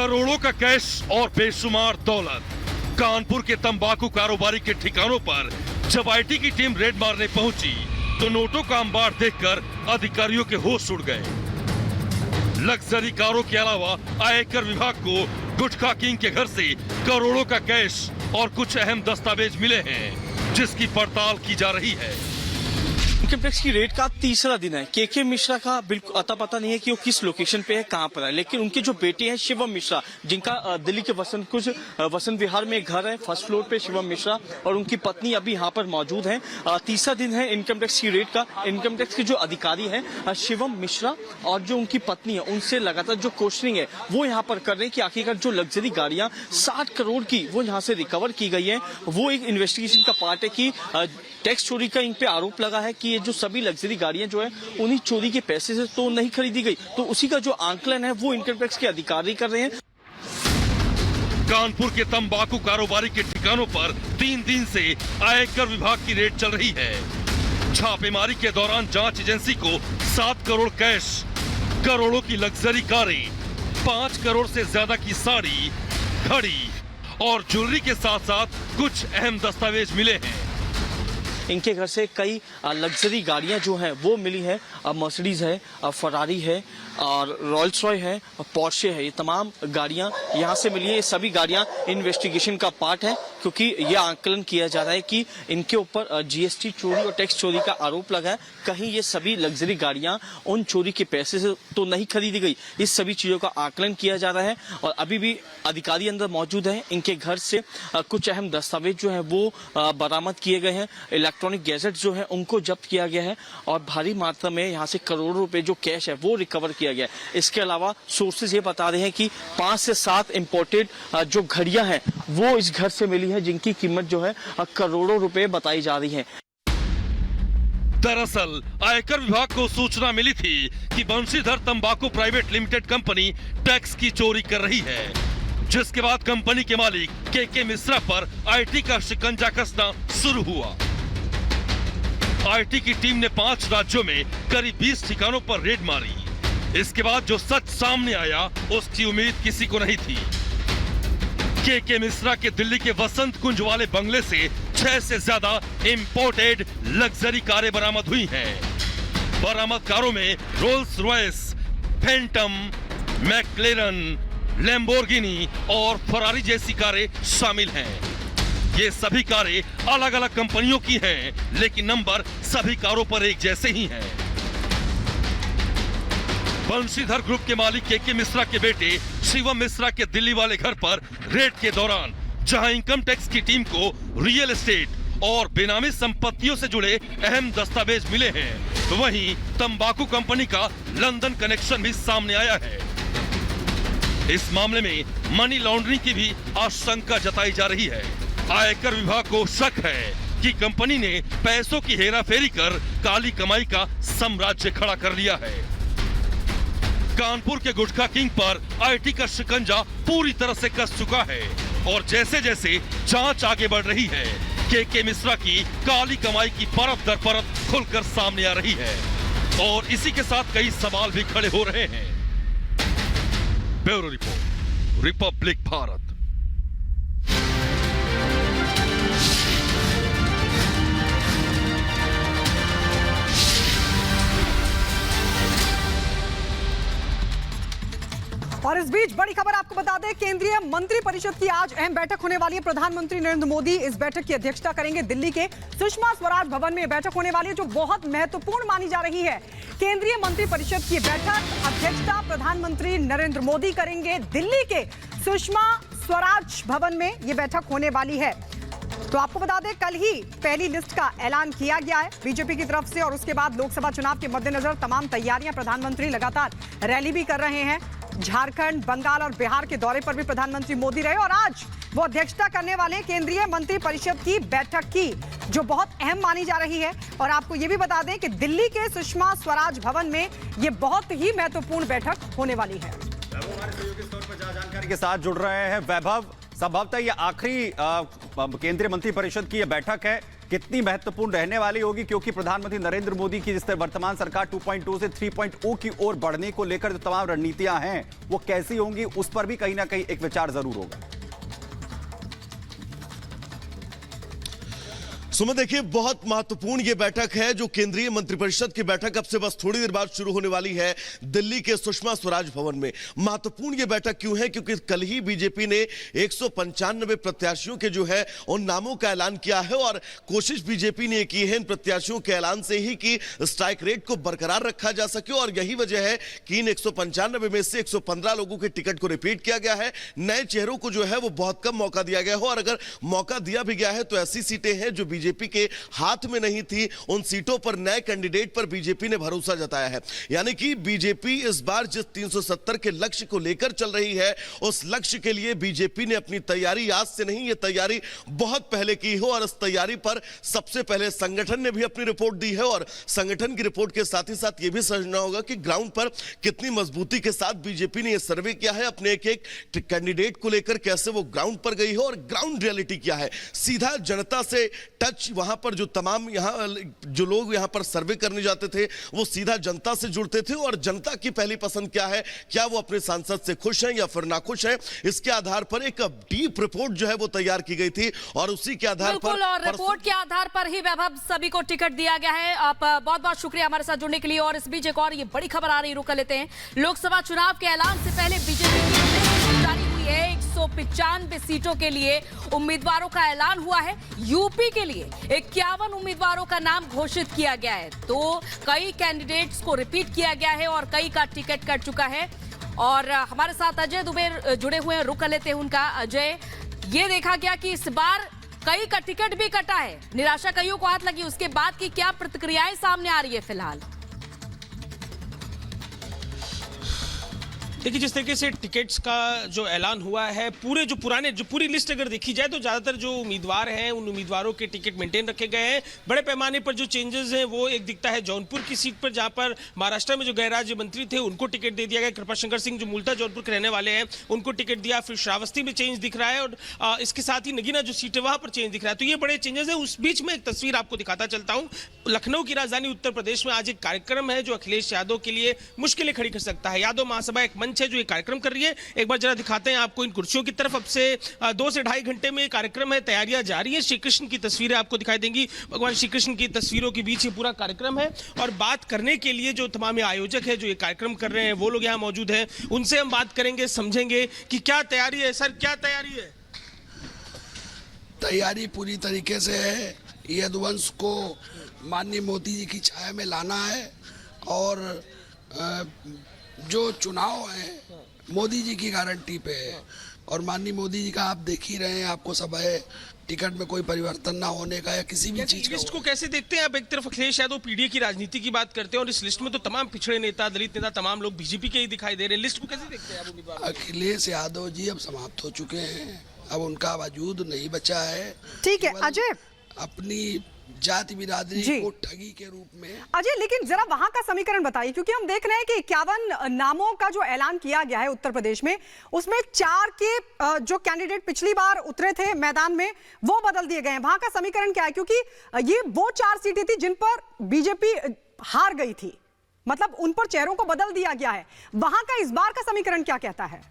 करोड़ों का कैश और बेशुमार दौलत। कानपुर के तंबाकू कारोबारी के ठिकानों पर जब आईटी की टीम रेड मारने पहुंची तो नोटों का अंबार देखकर अधिकारियों के होश उड़ गए। लग्जरी कारों के अलावा आयकर विभाग को गुटखा किंग के घर से करोड़ों का कैश और कुछ अहम दस्तावेज मिले हैं, जिसकी पड़ताल की जा रही है। इनकम टैक्स की रेड का तीसरा दिन है। के मिश्रा का बिल्कुल अता पता नहीं है कि वो किस लोकेशन पे है, कहां पर है, लेकिन उनके जो बेटे हैं शिवम मिश्रा, जिनका दिल्ली के वसंत विहार में एक घर है, फर्स्ट फ्लोर पे शिवम मिश्रा, और उनकी पत्नी अभी यहाँ पर मौजूद है। तीसरा दिन है इनकम टैक्स की रेड का। इनकम टैक्स के जो अधिकारी है शिवम मिश्रा और जो उनकी पत्नी है, उनसे लगातार जो क्वेश्चनिंग है वो यहाँ पर कर रहे हैं कि आखिरकार जो लग्जरी गाड़ियां 60 करोड़ की वो यहाँ से रिकवर की गई है, वो एक इन्वेस्टिगेशन का पार्ट है कि टैक्स चोरी का इन पे आरोप लगा है कि ये जो सभी लग्जरी गाड़ियां जो है उन्हीं चोरी के पैसे से तो नहीं खरीदी गई, तो उसी का जो आंकलन है वो इनकम टैक्स के अधिकारी कर रहे हैं। कानपुर के तंबाकू कारोबारी के ठिकानों पर 3 दिन से आयकर विभाग की रेड चल रही है। छापेमारी के दौरान जांच एजेंसी को 7 करोड़ कैश, करोड़ों की लग्जरी कारें, 5 करोड़ से ज्यादा की साड़ी, घड़ी और ज्वेलरी के साथ साथ कुछ अहम दस्तावेज मिले हैं। इनके घर से कई लग्जरी गाड़ियां जो हैं वो मिली है। मर्सिडीज है, फरारी है और रॉयल्स रॉय है, पोर्शे है, ये तमाम गाड़ियां यहाँ से मिली है। ये सभी गाड़ियां इन्वेस्टिगेशन का पार्ट है, क्योंकि ये आंकलन किया जा रहा है कि इनके ऊपर जीएसटी चोरी और टैक्स चोरी का आरोप लगा है। कहीं ये सभी लग्जरी गाड़ियां उन चोरी के पैसे से तो नहीं खरीदी गई। इस सभी चीजों का आकलन किया जा रहा है और अभी भी अधिकारी अंदर मौजूद है। इनके घर से कुछ अहम दस्तावेज जो है वो बरामद किए गए हैं। इलेक्ट्रॉनिक गैजेट जो है उनको जब्त किया गया है और भारी मात्रा में यहाँ से करोड़ों रुपए जो कैश है वो रिकवर किया गया है। इसके अलावा सोर्सेज ये बता रहे हैं कि 5 से 7 इंपोर्टेड जो घड़ियां हैं वो इस घर से मिली है, जिनकी कीमत जो है करोड़ों रुपए बताई जा रही है। दरअसल आयकर विभाग को सूचना मिली थी कि बंशीधर तंबाकू प्राइवेट लिमिटेड कंपनी टैक्स की चोरी कर रही है, जिसके बाद कंपनी के मालिक के मिश्रा पर आईटी का शिकंजा कसना शुरू हुआ। आईटी की टीम ने 5 राज्यों में करीब 20 ठिकानों पर रेड मारी। इसके बाद जो सच सामने आया उसकी उम्मीद किसी को नहीं थी। के मिश्रा के दिल्ली के वसंत कुंज वाले बंगले से 6 से ज्यादा इंपोर्टेड लग्जरी कारें बरामद हुई हैं। बरामद कारों में रोल्स रॉयस, फैंटम, मैक्लेरन, लैम्बोर्गिनी और फरारी जैसी कारें शामिल हैं। ये सभी कारें अलग अलग कंपनियों की हैं, लेकिन नंबर सभी कारों पर एक जैसे ही हैं। बंशीधर ग्रुप के मालिक के मिश्रा के बेटे शिवम मिश्रा के दिल्ली वाले घर पर रेड के दौरान जहां इनकम टैक्स की टीम को रियल एस्टेट और बेनामी संपत्तियों से जुड़े अहम दस्तावेज मिले हैं, वहीं तंबाकू कंपनी का लंदन कनेक्शन भी सामने आया है। इस मामले में मनी लॉन्ड्रिंग की भी आशंका जताई जा रही है। आयकर विभाग को शक है कि कंपनी ने पैसों की हेराफेरी कर काली कमाई का साम्राज्य खड़ा कर लिया है। कानपुर के गुटखा किंग पर आईटी का शिकंजा पूरी तरह से कस चुका है और जैसे जैसे जांच आगे बढ़ रही है, के मिश्रा की काली कमाई की परत दर परत खुलकर सामने आ रही है और इसी के साथ कई सवाल भी खड़े हो रहे हैं। Bureau report, Republic Bharat. और इस बीच बड़ी खबर आपको बता दें, केंद्रीय मंत्री परिषद की आज अहम बैठक होने वाली है। प्रधानमंत्री नरेंद्र मोदी इस बैठक की अध्यक्षता करेंगे। दिल्ली के सुषमा स्वराज भवन में बैठक होने वाली है, जो बहुत महत्वपूर्ण मानी जा रही है। केंद्रीय मंत्री परिषद की बैठक अध्यक्षता प्रधानमंत्री नरेंद्र मोदी करेंगे। दिल्ली के सुषमा स्वराज भवन में यह बैठक होने वाली है। तो आपको बता दें, कल ही पहली लिस्ट का ऐलान किया गया है बीजेपी की तरफ से और उसके बाद लोकसभा चुनाव के मद्देनजर तमाम तैयारियां प्रधानमंत्री लगातार रैली भी कर रहे हैं। झारखंड, बंगाल और बिहार के दौरे पर भी प्रधानमंत्री मोदी रहे और आज वो अध्यक्षता करने वाले केंद्रीय मंत्री परिषद की बैठक की, जो बहुत अहम मानी जा रही है। और आपको ये भी बता दें कि दिल्ली के सुषमा स्वराज भवन में ये बहुत ही महत्वपूर्ण बैठक होने वाली है। हमारे सहयोगी स्तर पर जानकारी के साथ जुड़ रहे हैं वैभव। संभवतः ये आखिरी केंद्रीय मंत्री परिषद की यह बैठक है। कितनी महत्वपूर्ण रहने वाली होगी, क्योंकि प्रधानमंत्री नरेंद्र मोदी की जिस तरह वर्तमान सरकार 2.0 से 3.0 की ओर बढ़ने को लेकर जो तमाम रणनीतियां हैं वो कैसी होंगी, उस पर भी कहीं ना कहीं एक विचार जरूर होगा। सुमित, देखिए बहुत महत्वपूर्ण ये बैठक है जो केंद्रीय मंत्रिपरिषद की बैठक अब से बस थोड़ी देर बाद शुरू होने वाली है दिल्ली के सुषमा स्वराज भवन में। महत्वपूर्ण ये बैठक क्यों है? क्योंकि कल ही बीजेपी ने 195 प्रत्याशियों के जो है उन नामों का ऐलान किया है और कोशिश बीजेपी ने की है इन प्रत्याशियों के ऐलान से ही कि स्ट्राइक रेट को बरकरार रखा जा सके और यही वजह है कि इन 195 में से 115 लोगों के टिकट को रिपीट किया गया है। नए चेहरों को जो है वो बहुत कम मौका दिया गया हो और अगर मौका दिया भी गया है तो ऐसी सीटें हैं जो बीजेपी के हाथ में नहीं थी। उन सीटों पर नए कैंडिडेट पर बीजेपी ने भरोसा जताया है। यानी कि बीजेपी इस बार जिस 370 के लक्ष्य को लेकर चल रही है उस लक्ष्य के लिए बीजेपी ने अपनी तैयारी आज से नहीं, ये तैयारी बहुत पहले की हो और इस तैयारी पर सबसे पहले संगठन ने भी अपनी रिपोर्ट दी है और संगठन की रिपोर्ट के साथ ही साथ यह भी समझना होगा कि ग्राउंड पर कितनी मजबूती के साथ बीजेपी ने यह सर्वे किया है अपने एक एक कैंडिडेट को लेकर, कैसे वो ग्राउंड पर गई है और ग्राउंड रियलिटी क्या है। सीधा जनता से टच, वहां पर जो तमाम यहां जो लोग यहां पर सर्वे करने जाते थे वो सीधा जनता से जुड़ते थे और जनता की पहली पसंद क्या है, क्या वो अपने सांसद से खुश हैं या फिर नाखुश हैं, इसके आधार पर एक डीप रिपोर्ट जो है वो तैयार की गई थी और उसी के आधार पर और रिपोर्ट के आधार पर ही वैभव सभी को टिकट दिया गया है। आप बहुत बहुत शुक्रिया हमारे साथ जुड़ने के लिए। और इस बीच एक और ये बड़ी खबर आ रही, रुक लेते हैं। लोकसभा चुनाव के ऐलान से पहले बीजेपी की जारी हुई है 195 सीटों के लिए उम्मीदवारों का ऐलान हुआ है। यूपी के लिए 51 उम्मीदवारों का नाम घोषित किया गया है, तो कई कैंडिडेट्स को रिपीट किया गया है और कई का टिकट कट चुका है। और हमारे साथ अजय दुबे जुड़े हुए हैं, रुक लेते हैं उनका। अजय, ये देखा गया कि इस बार कई का टिकट भी कटा है, निराशा कईयों को हाथ लगी, उसके बाद की क्या प्रतिक्रियाएं सामने आ रही है फिलहाल? देखिए, जिस तरीके से टिकट्स का जो ऐलान हुआ है, पूरी लिस्ट अगर देखी जाए तो ज़्यादातर जो उम्मीदवार हैं उन उम्मीदवारों के टिकट मेंटेन रखे गए हैं। बड़े पैमाने पर जो चेंजेस हैं वो एक दिखता है जौनपुर की सीट पर, जहां पर महाराष्ट्र में जो गृह राज्य मंत्री थे उनको टिकट दे दिया गया। कृपाशंकर सिंह जो मूलतः जौनपुर के रहने वाले हैं उनको टिकट दिया। फिर श्रावस्ती में चेंज दिख रहा है और इसके साथ ही नगीना जो सीट है वहां पर चेंज दिख रहा है। तो ये बड़े चेंजेस है। उस बीच में एक तस्वीर आपको दिखाता चलता हूँ। लखनऊ की राजधानी उत्तर प्रदेश में आज एक कार्यक्रम है जो अखिलेश यादव के लिए मुश्किलें खड़ी कर सकता है। यादव महासभा एक मंच है जो एक कार्यक्रम कर रही है। एक बार जरा दिखाते हैं आपको इन कुर्सियों की तरफ। अब से 2 से ढाई घंटे में कार्यक्रम है, तैयारियां जारी है। श्री कृष्ण की तस्वीरें आपको दिखाई देंगी। भगवान श्री कृष्ण की तस्वीरों के बीच ये पूरा कार्यक्रम है और बात करने के लिए जो तमाम आयोजक है जो ये कार्यक्रम कर रहे हैं वो लोग यहाँ मौजूद हैं। उनसे हम बात करेंगे, समझेंगे कि क्या तैयारी है। सर, क्या तैयारी है? तैयारी पूरी तरीके से है। यदुवंश को माननीय मोदी जी की छाया में लाना है और जो चुनाव है मोदी जी की गारंटी पे है और माननीय मोदी जी का आप देख ही रहे हैं, आपको सब है, टिकट में कोई परिवर्तन ना होने का या किसी भी चीज लिस्ट को कैसे देखते हैं आप? एक तरफ अखिलेश यादव पीडीए की राजनीति की बात करते हैं और इस लिस्ट में तो तमाम पिछड़े नेता, दलित नेता, तमाम लोग बीजेपी के ही दिखाई दे रहे हैं। लिस्ट को कैसे देखते हैं आप उम्मीदवार? अखिलेश यादव जी अब समाप्त हो चुके हैं, अब उनका वजूद नहीं बचा है। ठीक है अजय, अपनी जाति बिरादरी को ठगी के रूप में। अजय, लेकिन जरा वहां का समीकरण बताइए, क्योंकि हम देख रहे हैं कि 51 नामों का जो ऐलान किया गया है उत्तर प्रदेश में, उसमें 4 के जो कैंडिडेट पिछली बार उतरे थे मैदान में वो बदल दिए गए हैं। वहां का समीकरण क्या है? क्योंकि ये वो 4 सीटें थी जिन पर बीजेपी हार गई थी, मतलब उन पर चेहरों को बदल दिया गया है। वहां का इस बार का समीकरण क्या कहता है?